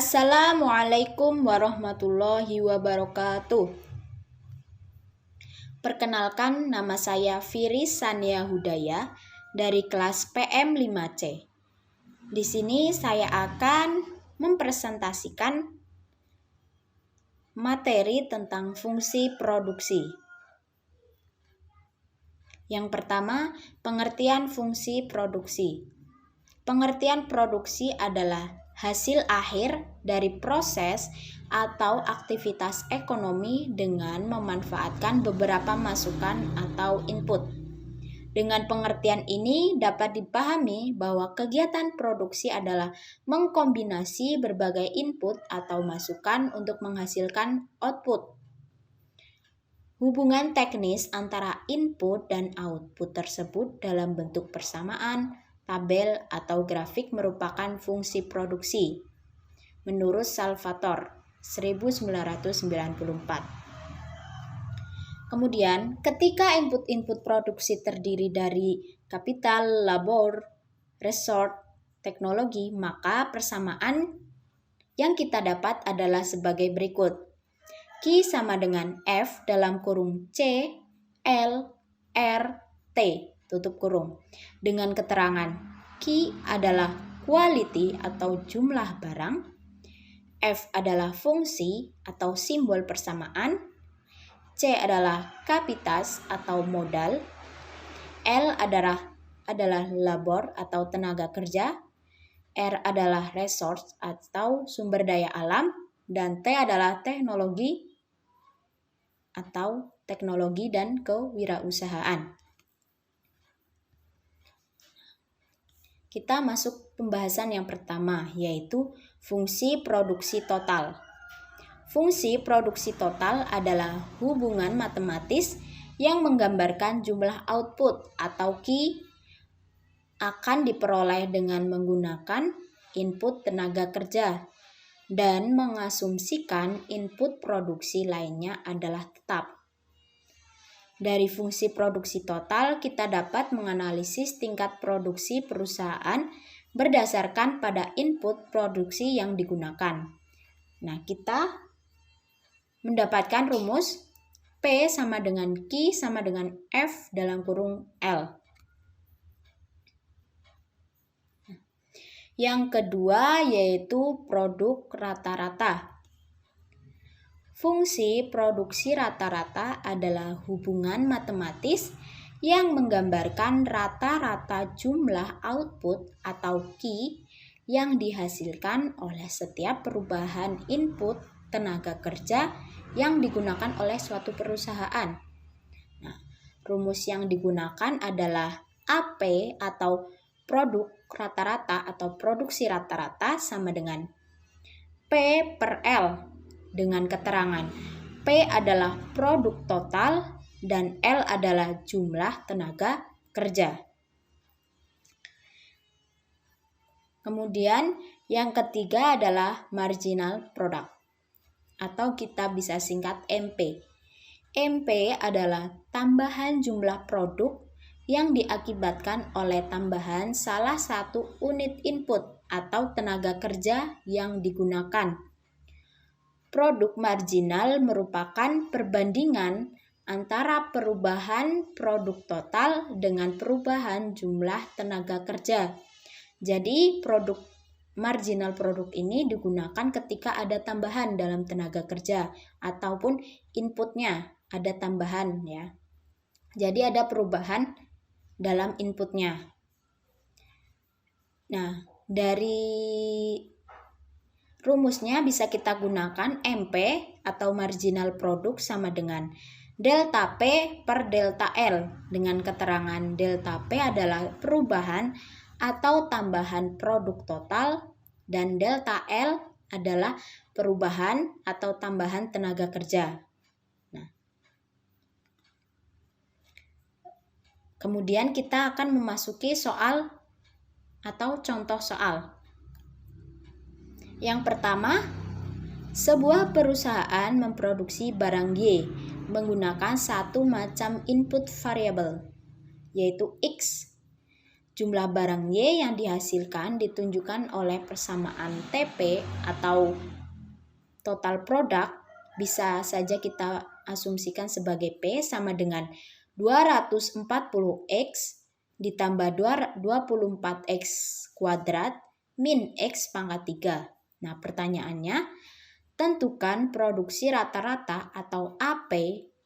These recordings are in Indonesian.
Assalamualaikum warahmatullahi wabarakatuh. Perkenalkan, nama saya Firis Sania Hudaya dari kelas PM 5C. Di sini saya akan mempresentasikan materi tentang fungsi produksi. Yang pertama, pengertian fungsi produksi. Pengertian produksi adalah hasil akhir dari proses atau aktivitas ekonomi dengan memanfaatkan beberapa masukan atau input. Dengan pengertian ini dapat dipahami bahwa kegiatan produksi adalah mengkombinasi berbagai input atau masukan untuk menghasilkan output. Hubungan teknis antara input dan output tersebut dalam bentuk persamaan, tabel, atau grafik merupakan fungsi produksi. Menurut Salvatore, 1994. Kemudian, ketika input-input produksi terdiri dari kapital, labor, resource, teknologi, maka persamaan yang kita dapat adalah sebagai berikut. Q sama dengan F dalam kurung C, L, R, T, tutup kurung. Dengan keterangan Q adalah quality atau jumlah barang, F adalah fungsi atau simbol persamaan, C adalah kapitas atau modal, L adalah labor atau tenaga kerja, R adalah resource atau sumber daya alam, dan T adalah teknologi atau teknologi dan kewirausahaan. Kita masuk pembahasan yang pertama, yaitu fungsi produksi total. Fungsi produksi total adalah hubungan matematis yang menggambarkan jumlah output atau Q akan diperoleh dengan menggunakan input tenaga kerja dan mengasumsikan input produksi lainnya adalah tetap. Dari fungsi produksi total, kita dapat menganalisis tingkat produksi perusahaan berdasarkan pada input produksi yang digunakan. Nah, kita mendapatkan rumus P sama dengan Q sama dengan F dalam kurung L. Yang kedua yaitu produk rata-rata. Fungsi produksi rata-rata adalah hubungan matematis yang menggambarkan rata-rata jumlah output atau Q yang dihasilkan oleh setiap perubahan input tenaga kerja yang digunakan oleh suatu perusahaan. Nah, rumus yang digunakan adalah AP atau produk rata-rata atau produksi rata-rata sama dengan P per L. Dengan keterangan P adalah produk total dan L adalah jumlah tenaga kerja. Kemudian yang ketiga adalah marginal product atau kita bisa singkat MP. MP adalah tambahan jumlah produk yang diakibatkan oleh tambahan salah satu unit input atau tenaga kerja yang digunakan. Produk marginal merupakan perbandingan antara perubahan produk total dengan perubahan jumlah tenaga kerja. Jadi produk marginal produk ini digunakan ketika ada tambahan dalam tenaga kerja ataupun inputnya ada tambahan ya. Jadi ada perubahan dalam inputnya. Nah, dari rumusnya bisa kita gunakan MP atau marginal produk sama dengan delta P per delta L dengan keterangan delta P adalah perubahan atau tambahan produk total dan delta L adalah perubahan atau tambahan tenaga kerja. Nah, kemudian kita akan memasuki soal atau contoh soal. Yang pertama, sebuah perusahaan memproduksi barang Y menggunakan satu macam input variabel, yaitu X. Jumlah barang Y yang dihasilkan ditunjukkan oleh persamaan TP atau total product, bisa saja kita asumsikan sebagai P sama dengan 240X ditambah 24X kuadrat min X pangkat 3. Nah, pertanyaannya, tentukan produksi rata-rata atau AP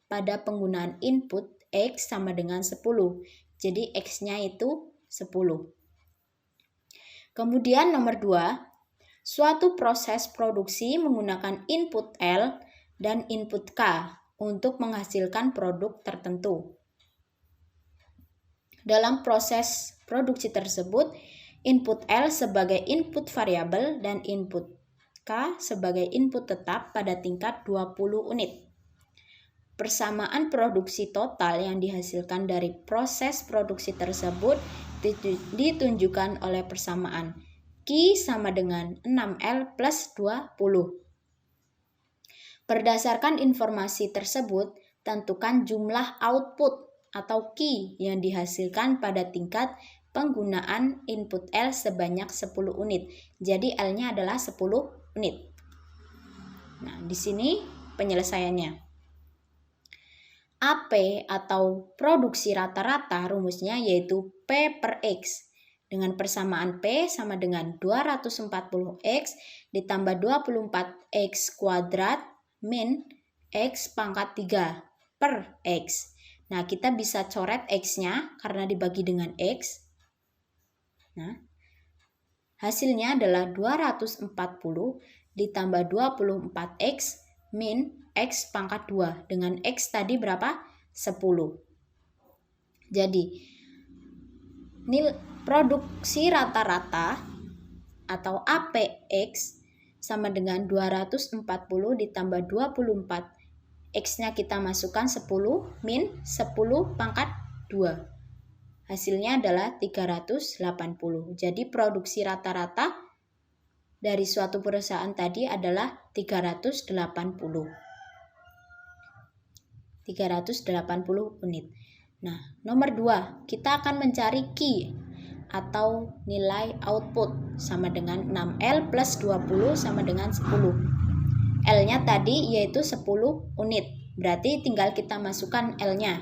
pada penggunaan input X sama dengan 10. Jadi X-nya itu 10. Kemudian nomor 2, suatu proses produksi menggunakan input L dan input K untuk menghasilkan produk tertentu. Dalam proses produksi tersebut, input L sebagai input variabel dan input K sebagai input tetap pada tingkat 20 unit. Persamaan produksi total yang dihasilkan dari proses produksi tersebut ditunjukkan oleh persamaan Q sama dengan 6L plus 20. Berdasarkan informasi tersebut, tentukan jumlah output atau Q yang dihasilkan pada tingkat penggunaan input L sebanyak 10 unit. Jadi L-nya adalah 10 unit. Nah, di sini penyelesaiannya. AP atau produksi rata-rata rumusnya yaitu P per X dengan persamaan P sama dengan 240X ditambah 24X kuadrat min X pangkat 3 per X. Nah, kita bisa coret X-nya karena dibagi dengan X. Nah, hasilnya adalah 240 ditambah 24X min X pangkat 2. Dengan X tadi berapa? 10. Jadi, produksi rata-rata atau APX sama dengan 240 ditambah 24. X-nya kita masukkan 10 min 10 pangkat 2. Hasilnya adalah 380. Jadi produksi rata-rata dari suatu perusahaan tadi adalah 380 unit. Nah, nomor 2, kita akan mencari Q atau nilai output sama dengan 6L plus 20 sama dengan 10. L-nya tadi yaitu 10 unit. Berarti tinggal kita masukkan L-nya.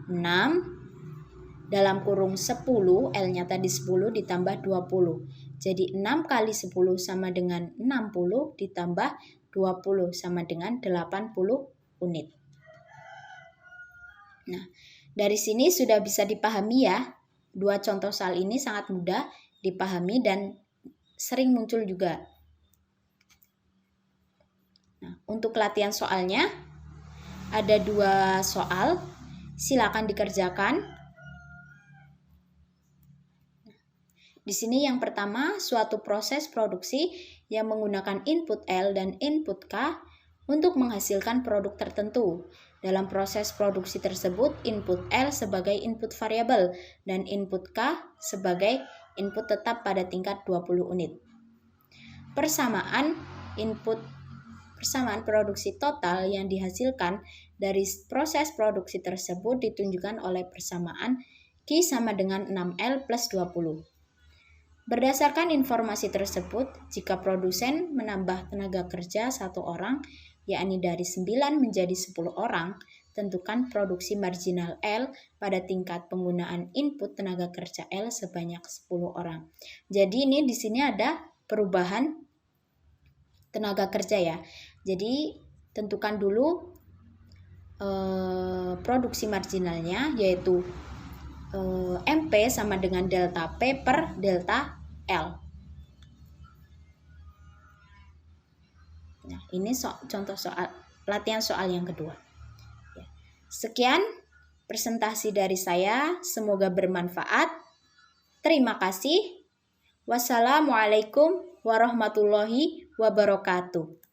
6 dalam kurung 10, L-nya tadi 10 ditambah 20. Jadi 6 kali 10 sama dengan 60 ditambah 20 sama dengan 80 unit. Nah, dari sini sudah bisa dipahami ya. Dua contoh soal ini sangat mudah dipahami dan sering muncul juga. Nah, untuk latihan soalnya ada 2 soal. Silakan dikerjakan. Di sini yang pertama, suatu proses produksi yang menggunakan input L dan input K untuk menghasilkan produk tertentu. Dalam proses produksi tersebut, input L sebagai input variabel dan input K sebagai input tetap pada tingkat 20 unit. Persamaan produksi total yang dihasilkan dari proses produksi tersebut ditunjukkan oleh persamaan Q sama dengan 6L plus 20. Berdasarkan informasi tersebut, jika produsen menambah tenaga kerja 1 orang, yakni dari 9 menjadi 10 orang, tentukan produksi marginal L pada tingkat penggunaan input tenaga kerja L sebanyak 10 orang. Jadi ini di sini ada perubahan tenaga kerja ya. Jadi tentukan dulu produksi marginalnya yaitu MP sama dengan delta P per delta L. Nah, ini contoh soal latihan soal yang kedua. Sekian presentasi dari saya, semoga bermanfaat. Terima kasih. Wassalamualaikum warahmatullahi wabarakatuh.